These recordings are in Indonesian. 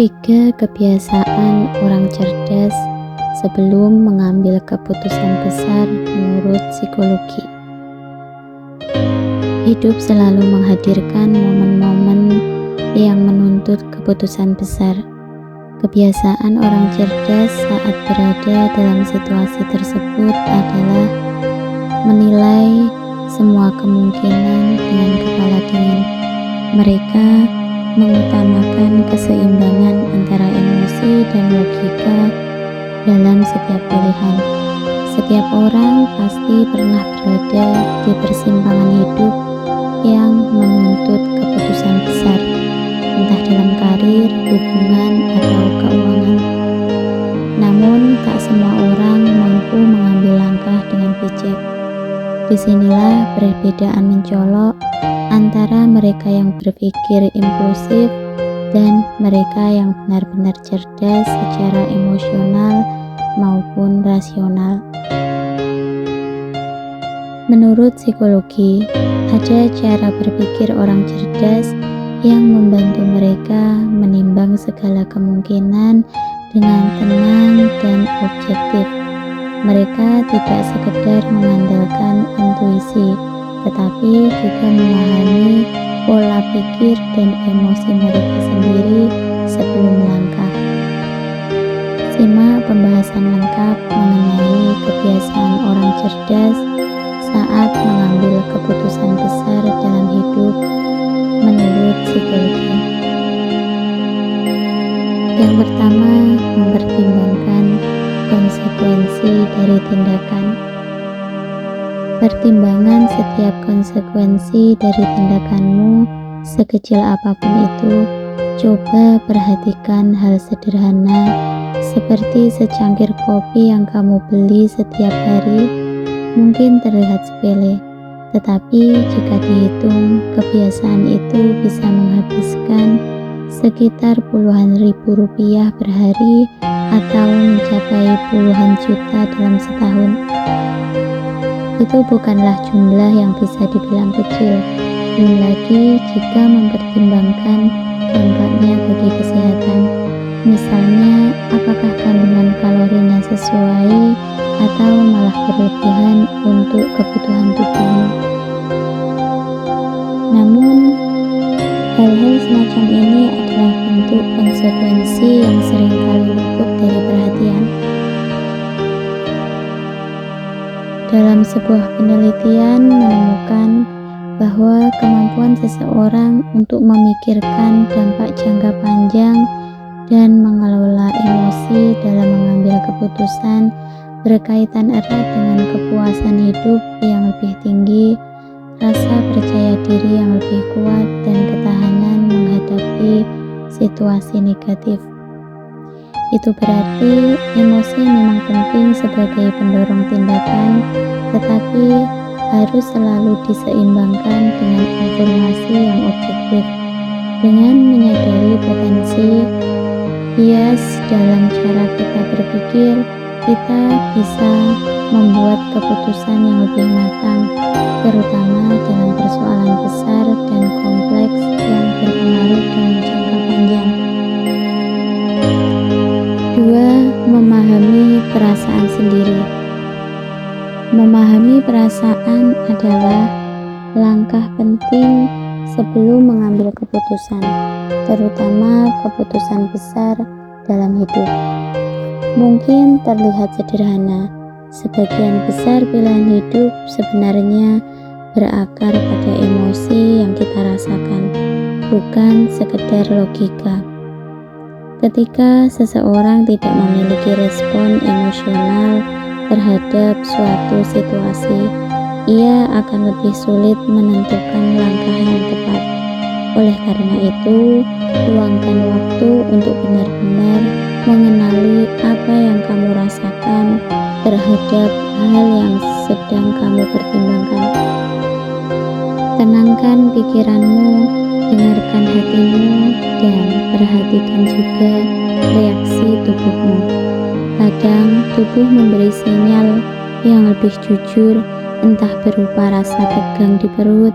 Tiga kebiasaan orang cerdas sebelum mengambil keputusan besar menurut psikologi. Hidup selalu menghadirkan momen-momen yang menuntut keputusan besar. Kebiasaan orang cerdas saat berada dalam situasi tersebut adalah menilai semua kemungkinan dengan kepala dingin. Mereka mengutamakan keseimbangan antara emosi dan logika dalam setiap pilihan. Setiap orang pasti pernah berada di persimpangan hidup yang menuntut keputusan besar, entah dalam karir, hubungan, atau keuangan. Namun, tak semua orang mampu mengambil langkah dengan bijak. Disinilah perbedaan mencolok antara mereka yang berpikir impulsif dan mereka yang benar-benar cerdas secara emosional maupun rasional. Menurut psikologi, ada cara berpikir orang cerdas yang membantu mereka menimbang segala kemungkinan dengan tenang dan objektif. Mereka tidak sekedar mengandalkan intuisi, tetapi juga memahami pola pikir dan emosi mereka sendiri sebelum melangkah. Simak pembahasan lengkap mengenai kebiasaan orang cerdas saat mengambil keputusan besar dalam hidup menurut psikologi. Yang pertama, mempertimbangkan konsekuensi dari tindakan. Pertimbangan setiap konsekuensi dari tindakanmu, sekecil apapun itu. Coba perhatikan hal sederhana seperti secangkir kopi yang kamu beli setiap hari. Mungkin terlihat sepele, tetapi jika dihitung, kebiasaan itu bisa menghabiskan sekitar puluhan ribu rupiah per hari atau mencapai puluhan juta dalam setahun. Itu bukanlah jumlah yang bisa dibilang kecil, belum lagi jika mempertimbangkan dampaknya bagi kesehatan. Misalnya, apakah kandungan kalorinya sesuai atau malah berlebihan untuk kebutuhan tubuhmu. Namun, hal-hal semacam ini adalah bentuk konsekuensi yang seringkali luput dari perhatian. Dalam sebuah penelitian menemukan bahwa kemampuan seseorang untuk memikirkan dampak jangka panjang dan mengelola emosi dalam mengambil keputusan berkaitan erat dengan kepuasan hidup yang lebih tinggi, rasa percaya diri yang lebih kuat, dan ketahanan menghadapi situasi negatif. Itu berarti emosi memang penting sebagai pendorong tindakan, tetapi harus selalu diseimbangkan dengan informasi yang objektif. Dengan menyadari potensi bias dalam cara kita berpikir, kita bisa membuat keputusan yang lebih matang, terutama dalam persoalan besar dan kompleks yang berpengaruh dalam jangka panjang. 2. Memahami perasaan sendiri. Memahami perasaan adalah langkah penting sebelum mengambil keputusan, terutama keputusan besar dalam hidup. Mungkin terlihat sederhana, sebagian besar pilihan hidup sebenarnya berakar pada emosi yang kita rasakan, bukan sekedar logika. Ketika seseorang tidak memiliki respon emosional terhadap suatu situasi, ia akan lebih sulit menentukan langkah yang tepat. Oleh karena itu, luangkan waktu untuk benar-benar mengenali apa yang kamu rasakan terhadap hal yang sedang kamu pertimbangkan. Tenangkan pikiranmu, dengarkan hatimu, dan perhatikan juga reaksi tubuhmu. Kadang tubuh memberi sinyal yang lebih jujur, entah berupa rasa tegang di perut,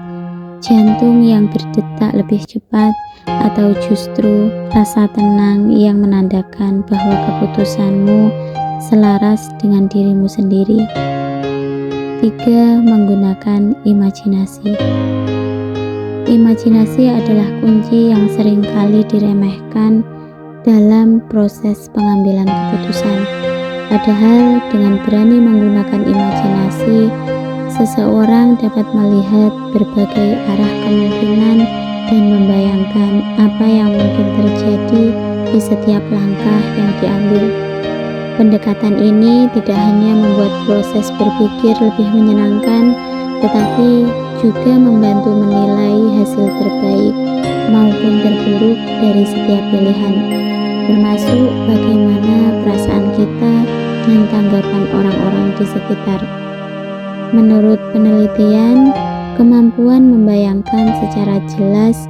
jantung yang berdetak lebih cepat, atau justru rasa tenang yang menandakan bahwa keputusanmu selaras dengan dirimu sendiri. 3. Menggunakan imajinasi. Imajinasi adalah kunci yang sering kali diremehkan dalam proses pengambilan keputusan. Padahal dengan berani menggunakan imajinasi, seseorang dapat melihat berbagai arah kemungkinan dan membayangkan apa yang mungkin terjadi di setiap langkah yang diambil. Pendekatan ini tidak hanya membuat proses berpikir lebih menyenangkan, tetapi juga membantu menilai hasil terbaik maupun terburuk dari setiap pilihan, termasuk bagaimana perasaan kita dan tanggapan orang-orang di sekitar. Menurut penelitian, kemampuan membayangkan secara jelas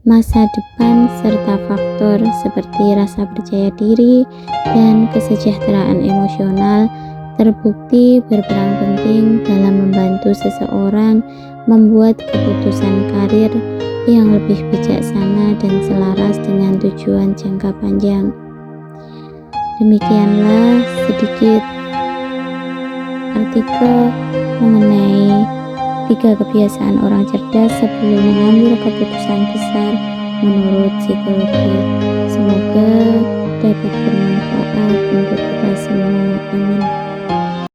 masa depan serta faktor seperti rasa percaya diri dan kesejahteraan emosional terbukti berperan penting dalam membantu seseorang membuat keputusan karir yang lebih bijaksana dan selaras dengan tujuan jangka panjang. Demikianlah sedikit artikel mengenai 3 kebiasaan orang cerdas sebelum mengambil keputusan besar menurut psikologi. Semoga dapat bermanfaat untuk kita semua. Amin.